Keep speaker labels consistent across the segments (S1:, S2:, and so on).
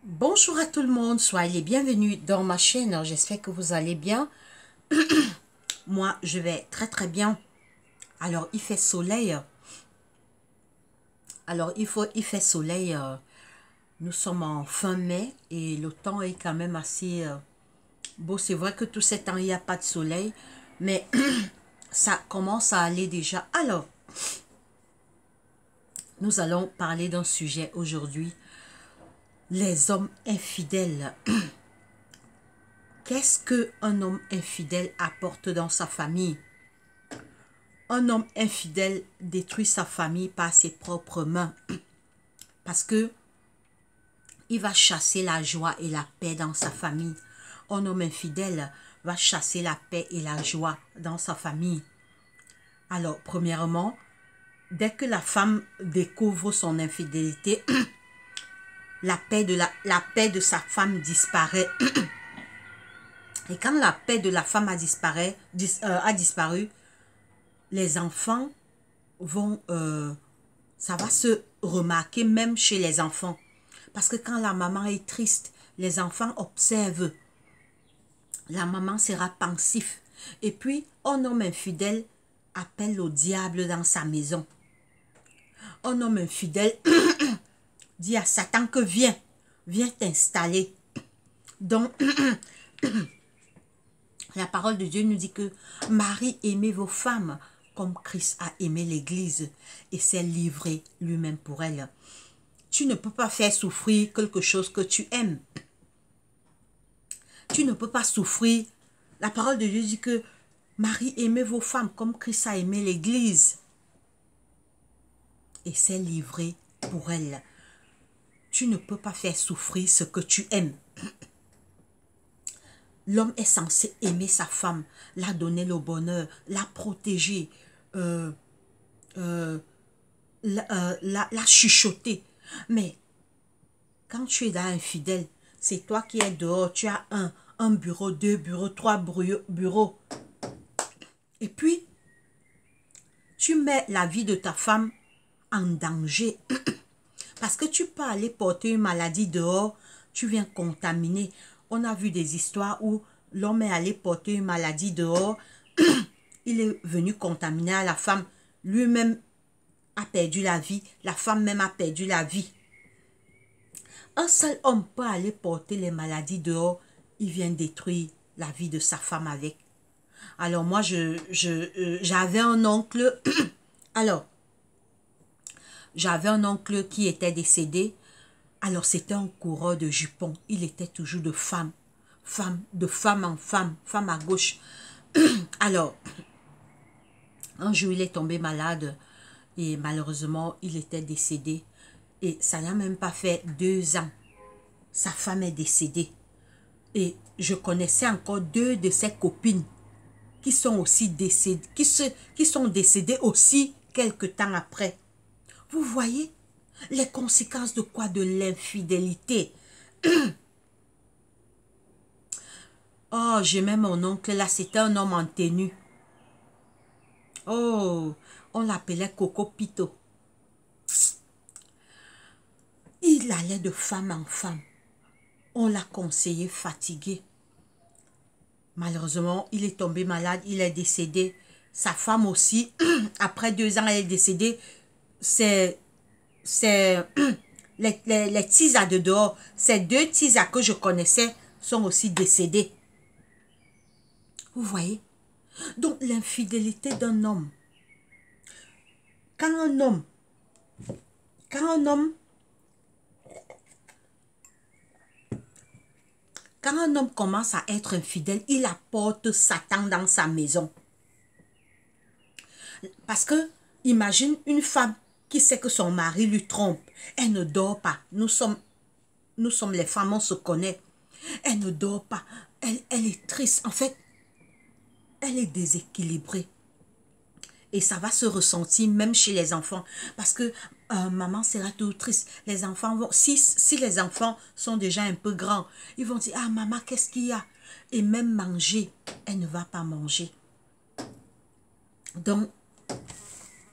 S1: Bonjour à tout le monde, soyez les bienvenus dans ma chaîne. J'espère que vous allez bien. Moi, je vais très très bien. Alors, il fait soleil. Il fait soleil. Nous sommes en fin mai et le temps est quand même assez beau. C'est vrai que tout ce temps, il n'y a pas de soleil, mais ça commence à aller déjà. Alors, nous allons parler d'un sujet aujourd'hui. Les hommes infidèles. Qu'est-ce qu'un homme infidèle apporte dans sa famille? Un homme infidèle détruit sa famille par ses propres mains parce que il va chasser la joie et la paix dans sa famille. Un homme infidèle va chasser la paix et la joie dans sa famille. Alors, premièrement, dès que la femme découvre son infidélité, la paix de sa femme disparaît. Et quand la paix de la femme a disparu, les enfants vont ça va se remarquer même chez les enfants. Parce que quand la maman est triste, les enfants observent. La maman sera pensif. Et puis, un homme infidèle appelle le diable dans sa maison. Un homme infidèle dit à Satan que viens t'installer. Donc, la parole de Dieu nous dit que Marie, aimez vos femmes comme Christ a aimé l'Église et s'est livré lui-même pour elle. Tu ne peux pas faire souffrir quelque chose que tu aimes. Tu ne peux pas souffrir. La parole de Dieu dit que Marie, aimez vos femmes comme Christ a aimé l'Église et s'est livré pour elle. Tu ne peux pas faire souffrir ce que tu aimes. L'homme est censé aimer sa femme, la donner le bonheur, la protéger, euh, euh, la chuchoter. Mais quand tu es dans un fidèle, c'est toi qui es dehors, tu as un bureau, deux bureaux, trois bureaux. Et puis, tu mets la vie de ta femme en danger. Parce que tu peux aller porter une maladie dehors, tu viens contaminer. On a vu des histoires où l'homme est allé porter une maladie dehors, il est venu contaminer à la femme. Lui-même a perdu la vie, la femme même a perdu la vie. Un seul homme peut aller porter les maladies dehors, il vient détruire la vie de sa femme avec. Alors moi, j'avais un oncle, alors, j'avais un oncle qui était décédé. Alors c'était un coureur de jupons. Il était toujours de femme en femme, femme à gauche. Alors, un jour il est tombé malade et malheureusement il était décédé. Et ça n'a même pas fait 2 ans. Sa femme est décédée. Et je connaissais encore 2 de ses copines qui sont aussi décédées, qui sont décédées aussi quelque temps après. Vous voyez les conséquences de quoi? De l'infidélité. Oh, j'aimais mon oncle là, c'était un homme en tenue. Oh, on l'appelait Coco Pito. Il allait de femme en femme. On l'a conseillé fatigué. Malheureusement, il est tombé malade, il est décédé. Sa femme aussi, après 2 ans, elle est décédée. C'est les tisas de dehors, ces 2 tisas que je connaissais sont aussi décédés. Vous voyez? Donc, l'infidélité d'un homme. Quand un homme, quand un homme, quand un homme commence à être infidèle, il apporte Satan dans sa maison. Parce que, imagine une femme qui sait que son mari lui trompe. Elle ne dort pas. Nous sommes les femmes, on se connaît. Elle ne dort pas. Elle est triste. En fait, elle est déséquilibrée. Et ça va se ressentir même chez les enfants. Parce que maman sera tout triste. Les enfants vont... Si les enfants sont déjà un peu grands, ils vont dire, ah maman, qu'est-ce qu'il y a? Et même manger, elle ne va pas manger. Donc,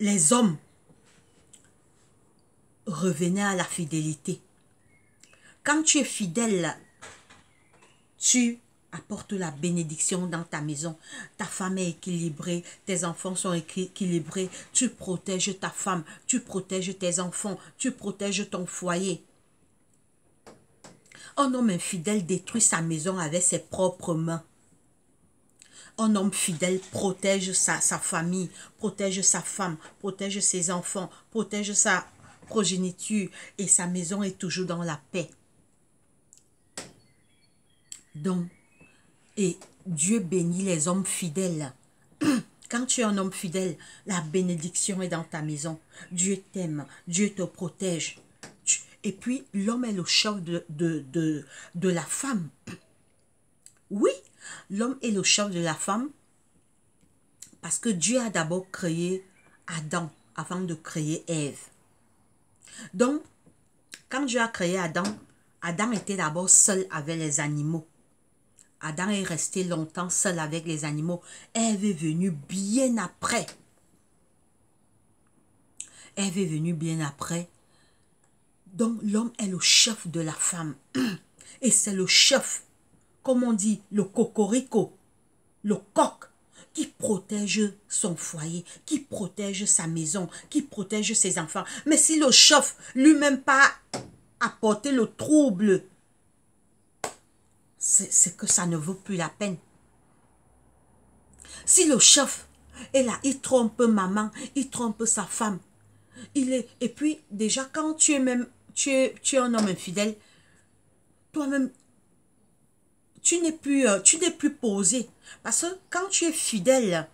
S1: les hommes revenaient à la fidélité. Quand tu es fidèle, tu apportes la bénédiction dans ta maison. Ta femme est équilibrée, tes enfants sont équilibrés. Tu protèges ta femme, tu protèges tes enfants, tu protèges ton foyer. Un homme infidèle détruit sa maison avec ses propres mains. Un homme fidèle protège sa famille, protège sa femme, protège ses enfants, protège sa progéniture et sa maison est toujours dans la paix. Donc, et Dieu bénit les hommes fidèles. Quand tu es un homme fidèle, la bénédiction est dans ta maison. Dieu t'aime, Dieu te protège. Et puis, l'homme est le chef de la femme. Oui, l'homme est le chef de la femme parce que Dieu a d'abord créé Adam avant de créer Ève. Donc, quand Dieu a créé Adam, Adam était d'abord seul avec les animaux. Adam est resté longtemps seul avec les animaux. Ève est venue bien après. Ève est venue bien après. Donc, l'homme est le chef de la femme. Et c'est le chef, comme on dit, le cocorico, le coq, qui protège son foyer, qui protège sa maison, qui protège ses enfants. Mais si le chef lui-même pas apporté le trouble, c'est que ça ne vaut plus la peine. Si le chef est là, il trompe maman, il trompe sa femme. Et puis, déjà, quand tu es un homme infidèle, toi-même, tu n'es plus posé. Parce que quand tu es fidèle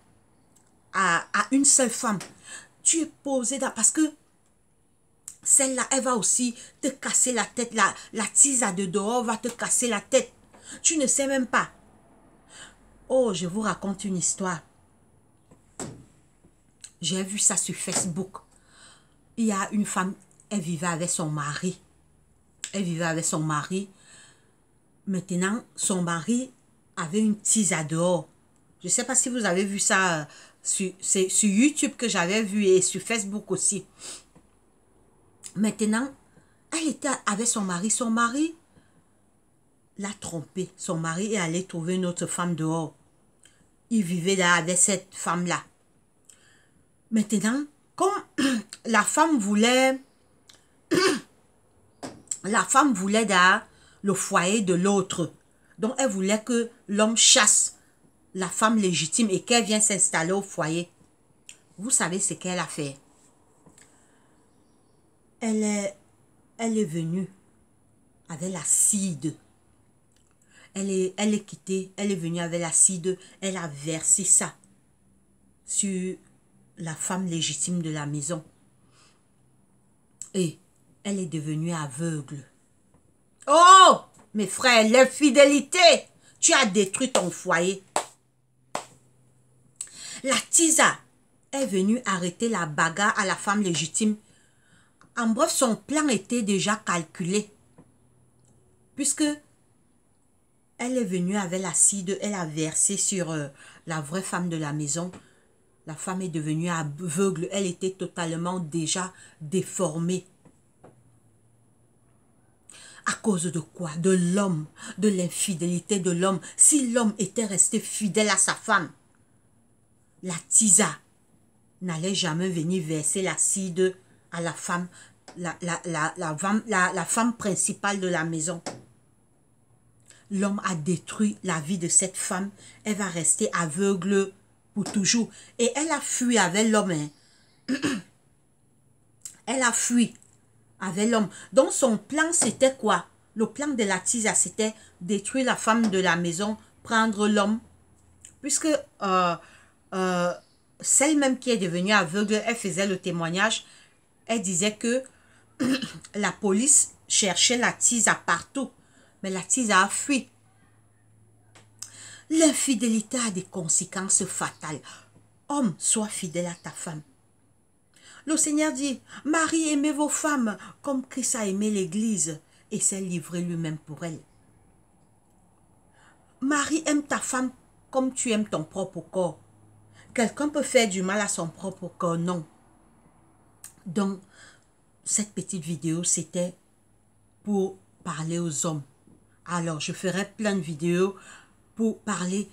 S1: à une seule femme, tu es posé parce que celle-là, elle va aussi te casser la tête. La tisa de dehors va te casser la tête. Tu ne sais même pas. Oh, je vous raconte une histoire. J'ai vu ça sur Facebook. Il y a une femme, elle vivait avec son mari. Elle vivait avec son mari. Maintenant, son mari avait une tisa dehors. Je ne sais pas si vous avez vu ça. C'est sur YouTube que j'avais vu et sur Facebook aussi. Maintenant, elle était avec son mari. Son mari l'a trompée. Son mari est allé trouver une autre femme dehors. Il vivait là avec cette femme-là. Maintenant, comme la femme voulait dans le foyer de l'autre. Donc, elle voulait que l'homme chasse la femme légitime et qu'elle vienne s'installer au foyer. Vous savez ce qu'elle a fait? Elle est venue avec l'acide. Elle est quittée, elle est venue avec l'acide, elle a versé ça sur la femme légitime de la maison. Et elle est devenue aveugle. Oh, mes frères, l'infidélité, tu as détruit ton foyer. La tisa est venue arrêter la bagarre à la femme légitime. En bref, son plan était déjà calculé. Puisque elle est venue avec l'acide, elle a versé sur la vraie femme de la maison. La femme est devenue aveugle, elle était totalement déjà déformée. À cause de quoi? De l'homme, de l'infidélité de l'homme. Si l'homme était resté fidèle à sa femme, la tisa n'allait jamais venir verser l'acide à la femme, la femme principale de la maison. L'homme a détruit la vie de cette femme. Elle va rester aveugle pour toujours. Et elle a fui avec l'homme. Hein. Elle a fui avec l'homme. Donc son plan, c'était quoi? Le plan de la tisa, c'était détruire la femme de la maison, prendre l'homme. Puisque celle même qui est devenue aveugle, elle faisait le témoignage. Elle disait que la police cherchait la tisa partout. Mais la tisa a fui. L'infidélité a des conséquences fatales. Homme, sois fidèle à ta femme. Le Seigneur dit, Marie, aimez vos femmes comme Christ a aimé l'Église et s'est livré lui-même pour elle. Marie, aime ta femme comme tu aimes ton propre corps. Quelqu'un peut faire du mal à son propre corps, non. Donc, cette petite vidéo, c'était pour parler aux hommes. Alors, je ferai plein de vidéos pour parler.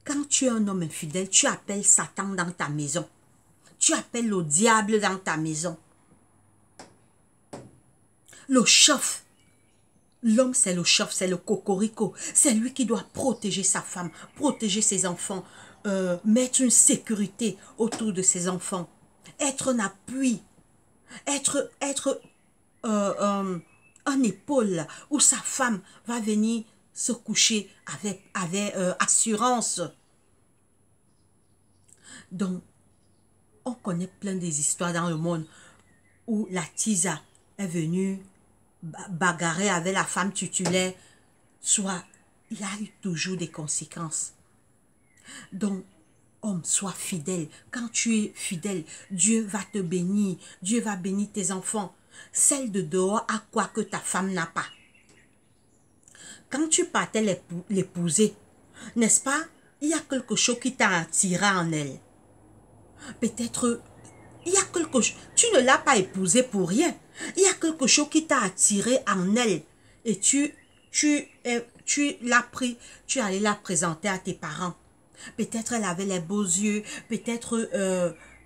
S1: Quand tu es un homme infidèle, tu appelles Satan dans ta maison. Tu appelles le diable dans ta maison. Le chef. L'homme, c'est le chef, c'est le cocorico. C'est lui qui doit protéger sa femme, protéger ses enfants, mettre une sécurité autour de ses enfants, être un appui, être un épaule où sa femme va venir se coucher avec assurance. Donc, on connaît plein des histoires dans le monde où la tisa est venue bagarrer avec la femme titulaire, soit il y a eu toujours des conséquences. Donc, homme, sois fidèle. Quand tu es fidèle, Dieu va te bénir. Dieu va bénir tes enfants. Celle de dehors a quoi que ta femme n'a pas. Quand tu partais l'épouser, n'est-ce pas, il y a quelque chose qui t'a attiré en elle. Peut-être, il y a quelque chose, tu ne l'as pas épousée pour rien. Il y a quelque chose qui t'a attiré en elle. Et tu l'as pris, tu es allé la présenter à tes parents. Peut-être elle avait les beaux yeux, peut-être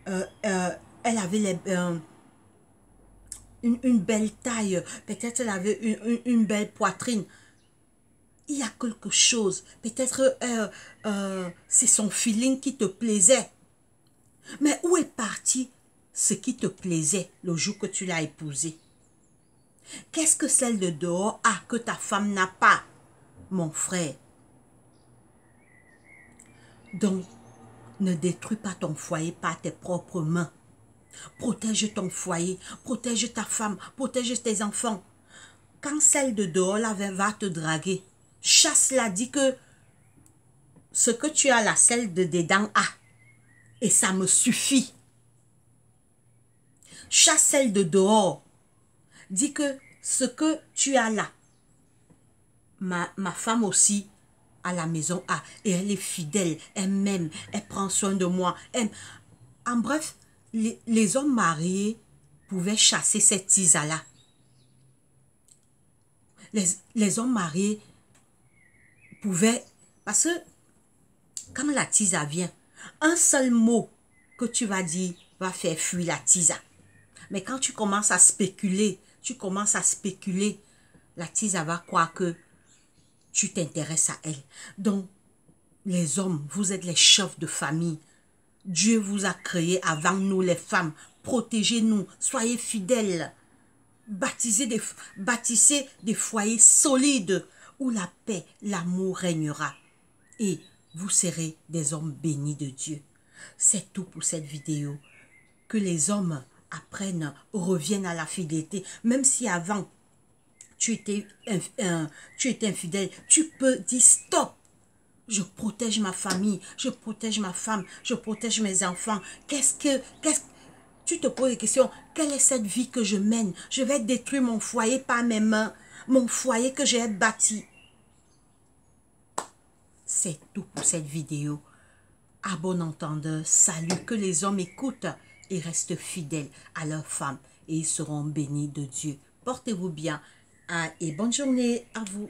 S1: elle avait une belle taille, peut-être elle avait une belle poitrine. Il y a quelque chose, peut-être c'est son feeling qui te plaisait. Mais où est parti ce qui te plaisait le jour que tu l'as épousé? Qu'est-ce que celle de dehors a que ta femme n'a pas, mon frère? Donc, ne détruis pas ton foyer par tes propres mains. Protège ton foyer, protège ta femme, protège tes enfants. Quand celle de dehors là, va te draguer, chasse-la, dis que ce que tu as là, celle de dedans a. Et ça me suffit. Chasse celle de dehors. Dis que ce que tu as là, ma femme aussi, à la maison a. Et elle est fidèle, elle m'aime, elle prend soin de moi. En bref, les hommes mariés pouvaient chasser cette tisa-là. Les hommes mariés pouvaient... Parce que quand la tisa vient, un seul mot que tu vas dire va faire fuir la tisa. Mais quand tu commences à spéculer, la tisa va croire que tu t'intéresses à elle. Donc, les hommes, vous êtes les chefs de famille. Dieu vous a créés avant nous les femmes. Protégez-nous, soyez fidèles. Bâtissez des foyers solides où la paix, l'amour régnera. Et vous serez des hommes bénis de Dieu. C'est tout pour cette vidéo. Que les hommes apprennent, reviennent à la fidélité. Même si avant, tu étais infidèle, tu peux dire stop. Je protège ma famille, je protège ma femme, je protège mes enfants. Tu te poses des questions. Quelle est cette vie que je mène? Je vais détruire mon foyer par mes mains. Mon foyer que j'ai bâti. C'est tout pour cette vidéo. À bon entendeur, salut, que les hommes écoutent et restent fidèles à leurs femmes et ils seront bénis de Dieu. Portez-vous bien et bonne journée à vous.